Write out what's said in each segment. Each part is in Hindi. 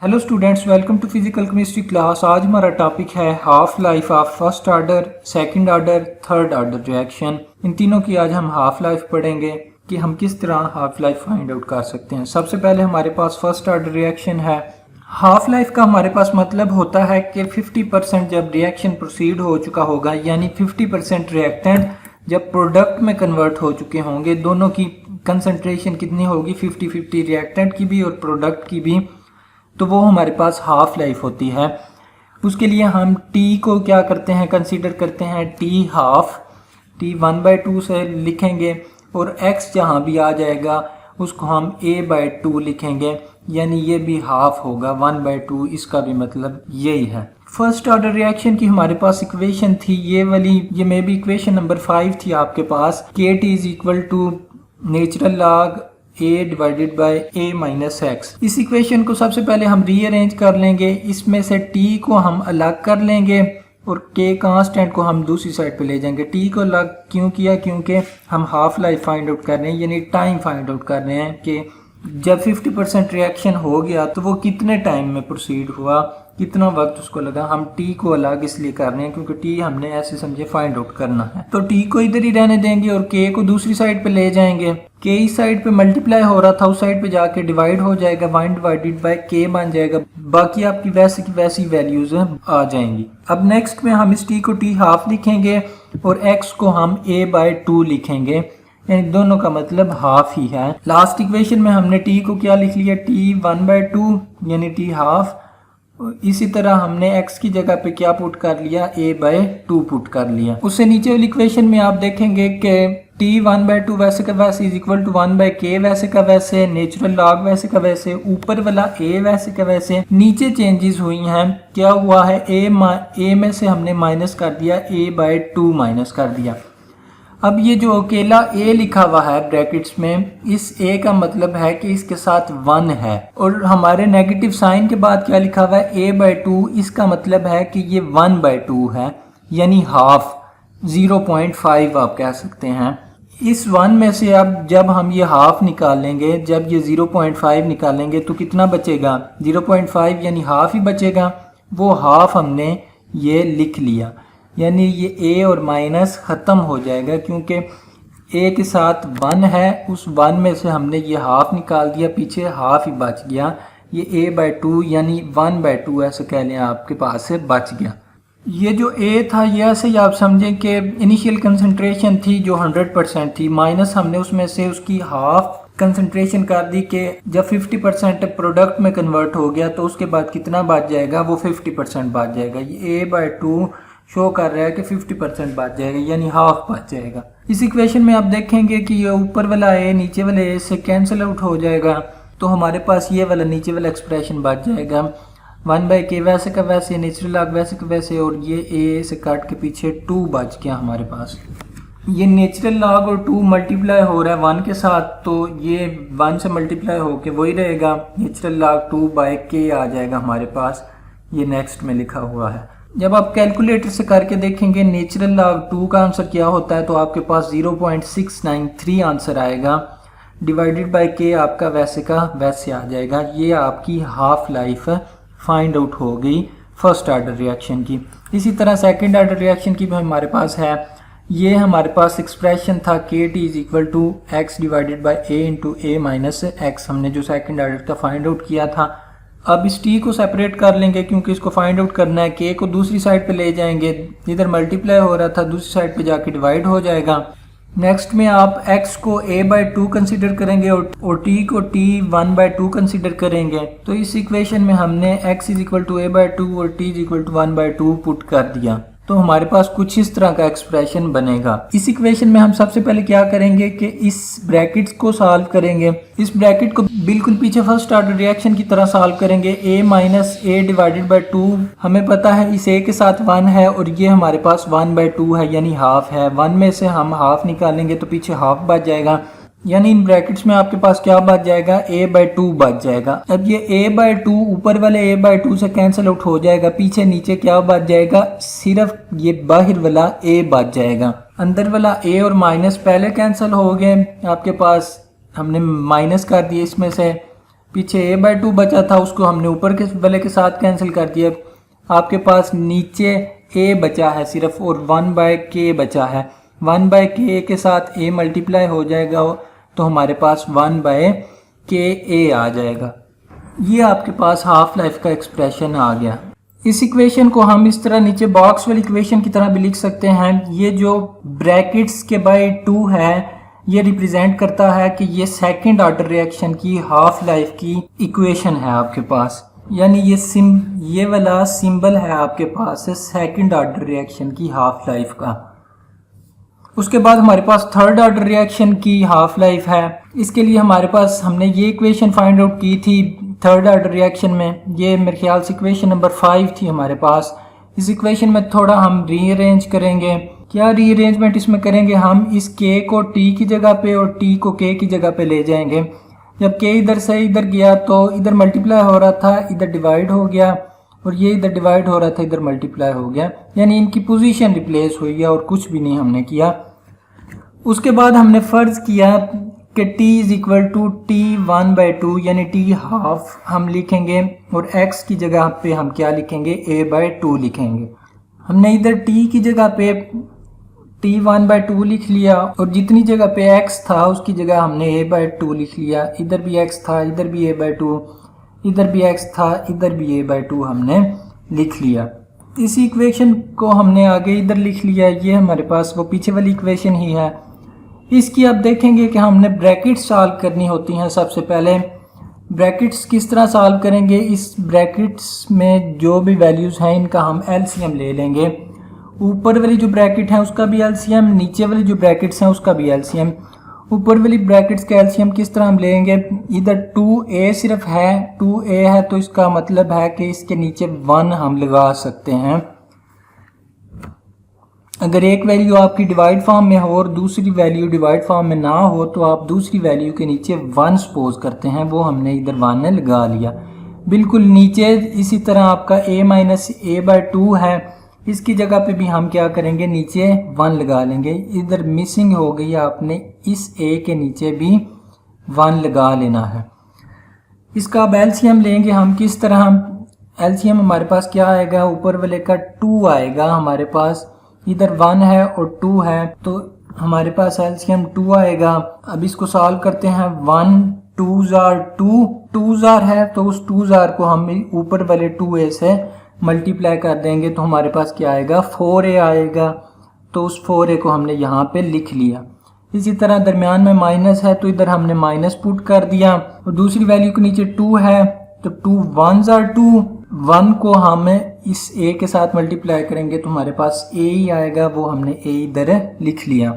Hello students, welcome to physical chemistry class. आज हमारा टॉपिक है half life of first order, second order, third order reaction. इन तीनों की आज हम हाफ लाइफ पढ़ेंगे कि हम किस तरह हाफ लाइफ फाइंड आउट कर सकते हैं। सबसे पहले हमारे पास फर्स्ट ऑर्डर रिएक्शन है। हाफ लाइफ का हमारे पास मतलब होता है कि 50% जब रिएक्शन प्रोसीड हो चुका होगा, यानी 50% रिएक्टेंट जब प्रोडक्ट में कन्वर्ट हो चुके होंगे, दोनों की कंसंट्रेशन कितनी होगी, 50-50 रिएक्टेंट की भी और प्रोडक्ट की भी, तो वो हमारे पास हाफ लाइफ होती है। उसके लिए हम टी को क्या करते हैं, कंसीडर करते हैं टी हाफ, टी 1/2 से लिखेंगे और एक्स जहाँ भी आ जाएगा उसको हम a/2 लिखेंगे, यानी ये भी हाफ होगा 1/2। इसका भी मतलब यही है। फर्स्ट ऑर्डर रिएक्शन की हमारे पास इक्वेशन थी ये वाली, ये मे बी इक्वेशन नंबर 5 थी आपके पास। KT is equal to natural log a divided by a minus x. इस इक्वेशन को सबसे पहले हम रीअरेंज कर लेंगे। इसमें से t को हम अलग कर लेंगे और k कांस्टेंट को हम दूसरी साइड पे ले जाएंगे। t को अलग क्यों किया, क्योंकि हम हाफ लाइफ फाइंड आउट कर रहे हैं, यानी टाइम फाइंड आउट कर रहे हैं कि जब 50% रिएक्शन हो गया तो वो कितने टाइम में प्रोसीड हुआ, कितना वक्त उसको लगा। हम टी को अलग इसलिए कर रहे हैं क्योंकि टी हमने ऐसे समझे फाइंड आउट करना है। तो टी को इधर ही रहने देंगे और के को दूसरी साइड पे ले जाएंगे। के इस साइड पे मल्टीप्लाई हो रहा था, उस साइड पे जाके डिवाइड हो जाएगा, 1 डिवाइडेड बाय के बन जाएगा। बाकी आपकी वैसे की वैसी वैल्यूज आ जाएंगी। अब नेक्स्ट में हम इस टी को टी हाफ लिखेंगे और एक्स को हम a/2 लिखेंगे, यानी दोनों का मतलब हाफ ही है। लास्ट इक्वेशन में हमने टी को क्या लिख लिया, टी 1/2 यानी टी हाफ। इसी तरह हमने x की जगह पे क्या पुट कर लिया, a/2 पुट कर लिया। उससे नीचे वाली इक्वेशन में आप देखेंगे कि t 1/2 वैसे का वैसे इज इक्वल टू 1/k वैसे का वैसे, नेचुरल लॉग वैसे का वैसे, ऊपर वाला a वैसे का वैसे। नीचे चेंजेस हुई हैं, क्या हुआ है, a में से हमने माइनस कर दिया, a/2 माइनस कर दिया। अब ये जो अकेला a लिखा हुआ है ब्रैकेट्स में, इस a का मतलब है कि इसके साथ 1 है, और हमारे नेगेटिव साइन के बाद क्या लिखा हुआ है, a/2। इसका मतलब है कि ये 1/2 है, यानी हाफ, 0.5 आप कह सकते हैं। इस 1 में से अब जब हम ये हाफ निकालेंगे, जब ये 0.5 निकालेंगे तो कितना बचेगा, 0.5 यानी हाफ ही बचेगा। वो हाफ हमने ये लिख लिया, यानी ये a और माइनस ख़त्म हो जाएगा क्योंकि a के साथ 1 है। उस 1 में से हमने ये हाफ निकाल दिया, पीछे हाफ ही बच गया। ये a/2 यानी 1/2 ऐसे कह लें, आपके पास से बच गया। ये जो a था ये ऐसे ही आप समझें कि इनिशियल कंसंट्रेशन थी जो 100% थी, माइनस हमने उसमें से उसकी हाफ कंसंट्रेशन कर दी कि जब 50% प्रोडक्ट में कन्वर्ट हो गया तो उसके बाद कितना बच जाएगा, वो 50% बच जाएगा। ये a/2 शो कर रहा है कि 50% बच जाएगा, यानी हाफ बच जाएगा। इस इक्वेशन में आप देखेंगे कि ये ऊपर वाला a नीचे वाले a से कैंसिल आउट हो जाएगा, तो हमारे पास ये वाला नीचे वाला एक्सप्रेशन बच जाएगा। 1/k वैसे का वैसे, नेचुरल लॉग वैसे का वैसे, और ये a से काट के पीछे 2 बच गया हमारे पास। ये नेचुरल लॉग और 2 मल्टीप्लाई हो रहा है 1 के साथ, तो ये 1 से मल्टीप्लाई होके वही रहेगा, नेचुरल लॉग 2/k आ जाएगा हमारे पास। ये नेक्स्ट में लिखा हुआ है। जब आप कैलकुलेटर से करके देखेंगे नेचुरल लॉग 2 का आंसर क्या होता है, तो आपके पास 0.693 आंसर आएगा, डिवाइडेड बाय k आपका वैसे का वैसे आ जाएगा। ये आपकी हाफ लाइफ फाइंड आउट हो गई फर्स्ट ऑर्डर रिएक्शन की। इसी तरह सेकंड ऑर्डर रिएक्शन की भी हमारे पास है। ये हमारे पास एक्सप्रेशन था KT is equal to x divided by a into a minus x, हमने जो सेकंड ऑर्डर का फाइंड आउट किया था। अब इस t को सेपरेट कर लेंगे क्योंकि इसको फाइंड आउट करना है। k को दूसरी साइड पे ले जाएंगे, इधर मल्टीप्लाई हो रहा था, दूसरी साइड पे जाके डिवाइड हो जाएगा। नेक्स्ट में आप x को a/2 कंसीडर करेंगे और t को t 1/2 कंसीडर करेंगे। तो इस इक्वेशन में हमने x is equal to a/2 और t is equal to 1/2 put कर दिया, तो हमारे पास कुछ इस तरह का एक्सप्रेशन बनेगा। इस इक्वेशन में हम सबसे पहले क्या करेंगे कि इस ब्रैकेट्स को सॉल्व करेंगे। इस ब्रैकेट को बिल्कुल पीछे फर्स्ट ऑर्डर रिएक्शन की तरह सॉल्व करेंगे। a minus a divided bye 2, हमें पता है इस a के साथ 1 है और ये हमारे पास 1/2 है, यानी हाफ है। 1 में से हम हाफ निकालेंगे तो पीछे हाफ बच जाएगा, यानी इन ब्रैकेट्स में आपके पास क्या बच जाएगा, a/2 बच जाएगा। अब ये a/2 ऊपर वाले a/2 से कैंसिल आउट हो जाएगा, पीछे नीचे क्या बच जाएगा, सिर्फ ये बाहर वाला a बच जाएगा। अंदर वाला a और माइनस पहले कैंसिल हो गए, आपके पास हमने माइनस कर दिए इसमें से, पीछे a/2 बचा था, उसको हमने ऊपर के वाले के साथ कैंसिल कर दिया। आपके पास नीचे a बचा है सिर्फ और 1/k बचा है। 1/k के साथ a मल्टीप्लाई हो जाएगा तो हमारे पास 1/ka आ जाएगा। ये आपके पास हाफ लाइफ का एक्सप्रेशन आ गया। इस इक्वेशन को हम इस तरह नीचे बॉक्स वाली इक्वेशन की तरह भी लिख सकते हैं। ये जो ब्रैकेट्स के बाय 2 है ये रिप्रेजेंट करता है कि ये सेकंड ऑर्डर रिएक्शन की हाफ लाइफ की इक्वेशन है आपके पास, यानी ये वाला सिंबल है आपके पास सेकंड ऑर्डर रिएक्शन की हाफ लाइफ का। उसके बाद हमारे पास थर्ड ऑर्डर रिएक्शन की हाफ लाइफ है। इसके लिए हमारे पास हमने ये इक्वेशन फाइंड आउट की थी थर्ड ऑर्डर रिएक्शन में। ये मेरे ख्याल से इक्वेशन नंबर 5 थी हमारे पास। इस इक्वेशन में थोड़ा हम रीअरेंज करेंगे। क्या रीअरेंजमेंट इसमें करेंगे, हम इस k को t की जगह पे और t को k की जगह पे ले जाएंगे। जब k इधर से इधर गया तो इधर मल्टीप्लाई हो रहा था, इधर डिवाइड हो गया, और ये इधर डिवाइड हो रहा था, इधर मल्टीप्लाई हो गया, यानी इनकी पोजीशन रिप्लेस हुई है और कुछ भी नहीं हमने किया। उसके बाद हमने फ़र्ज किया कि t is equal to t1/2 यानी t हाफ हम लिखेंगे और x की जगह पे हम क्या लिखेंगे, a/2 लिखेंगे। हमने इधर t की जगह पे t1/2 लिख लिया और जितनी जगह पे x था उसकी जगह हमने a/2 लिख लिया। इधर भी x था, इधर भी a/2, इधर भी x था, इधर भी a/2 हमने लिख लिया। इस इक्वेशन को हमने आगे इधर लिख लिया। ये हमारे पास वो पीछे वाली इक्वेशन ही है। इसकी आप देखेंगे कि हमने ब्रैकेट्स सॉल्व करनी होती हैं। सबसे पहले ब्रैकेट्स किस तरह सॉल्व करेंगे, इस ब्रैकेट्स में जो भी वैल्यूज़ हैं इनका हम एलसीएम ले लेंगे। ऊपर वाली जो ब्रैकेट है उसका भी एलसीएम, नीचे वाली जो ब्रैकेट्स हैं उसका भी एलसीएम। ऊपर वाली ब्रैकेट्स का एलसीएम किस तरह हम लेंगे, इधर 2a सिर्फ है, 2a है तो इसका मतलब है कि इसके नीचे 1 हम लगा सकते हैं। अगर एक वैल्यू आपकी डिवाइड फॉर्म में हो और दूसरी वैल्यू डिवाइड फॉर्म में ना हो तो आप दूसरी वैल्यू के नीचे 1 सपोज करते हैं, वो हमने इधर 1 लगा लिया। बिल्कुल नीचे इसी तरह आपका a-a/2 है, इसकी जगह पे भी हम क्या करेंगे, नीचे 1 लगा लेंगे। इधर मिसिंग हो गई, आपने इस a के नीचे भी 1 लगा लेना है। इसका अब एलसीएम लेंगे हम किस तरह, एलसीएम हमारे पास क्या आएगा, ऊपर वाले का 2 आएगा हमारे पास, इधर 1 है और 2 है तो हमारे पास एलसीएम 2 आएगा। अब इसको सॉल्व करते हैं। 1 2s are 2 है तो उस 2s को हम ऊपर वाले 2a से मल्टीप्लाई कर देंगे तो हमारे पास क्या आएगा, 4a आएगा। तो उस 4a को हमने यहाँ पे लिख लिया। इसी तरह दरमियान में माइनस है तो इधर हमने माइनस पुट कर दिया और दूसरी वैल्यू के नीचे 2 है तो 2 1s are 2, 1 को हम इस a के साथ मल्टीप्लाई करेंगे तो हमारे पास a ही आएगा, वो हमने a इधर लिख लिया।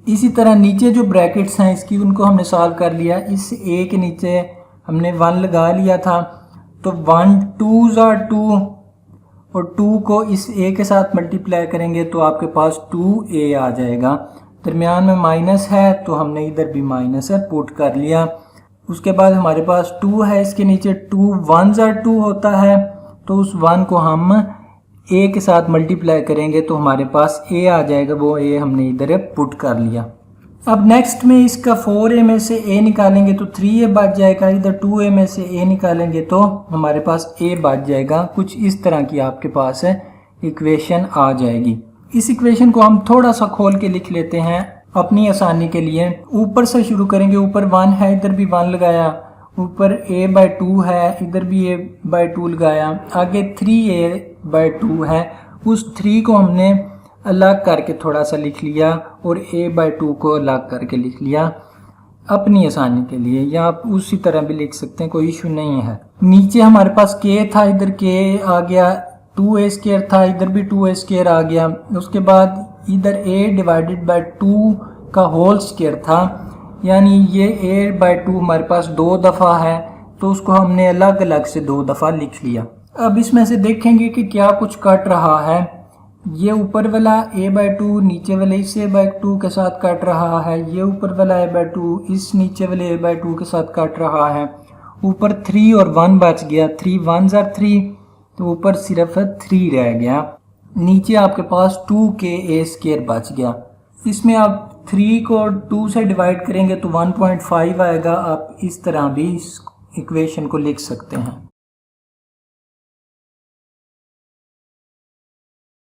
इसी तरह नीचे जो ब्रैकेट्स हैं इसकी उनको हमने सॉल्व कर लिया। इस a के नीचे हमने 1 लगा लिया था तो 1 2s are 2 और 2 को इस a के साथ मल्टीप्लाई करेंगे तो आपके पास 2a आ जाएगा। दरमियान में माइनस है तो हमने इधर भी माइनस पुट कर लिया। उसके बाद हमारे पास 2 है, इसके नीचे 2 1s are 2 होता है तो उस 1 को हम a के साथ मल्टीप्लाई करेंगे तो हमारे पास a आ जाएगा, वो a हमने इधर पुट कर लिया। अब नेक्स्ट में इसका 4a में से a निकालेंगे तो 3a बच जाएगा, इधर 2a में से a निकालेंगे तो हमारे पास a बच जाएगा। कुछ इस तरह की आपके पास इक्वेशन आ जाएगी। इस इक्वेशन को हम थोड़ा सा खोल के लिख लेते हैं अपनी आसानी के लिए। ऊपर से शुरू करेंगे, ऊपर 1 है, इधर भी 1 लगाया, ऊपर a/2 है, इधर भी a/2 लगाया, आगे 3a/2 है, उस 3 को हमने अलग करके थोड़ा सा लिख लिया और a/2 को अलग करके लिख लिया अपनी आसानी के लिए, या आप उसी तरह भी लिख सकते हैं, कोई इशू नहीं है। नीचे हमारे पास k था, इधर k आ गया, 2a² था, इधर भी 2a² आ गया। उसके बाद इधर a/2 का होल स्क्वायर था, यानी ये a/2 हमारे पास 2 दफ़ा है तो उसको हमने अलग अलग से 2 दफ़ा लिख लिया। अब इसमें से देखेंगे कि क्या कुछ कट रहा है। ये ऊपर वाला a/2 नीचे वाले इस a/2 के साथ कट रहा है, ये ऊपर वाला a/2 इस नीचे वाले a/2 के साथ कट रहा है। ऊपर 3 और 1 बच गया, 3 1s are 3 तो ऊपर सिर्फ 3 रह गया। नीचे आपके पास 2ka² बच गया। इसमें आप 3 को 2 से डिवाइड करेंगे तो 1.5 आएगा। आप इस तरह भी इक्वेशन को लिख सकते हैं।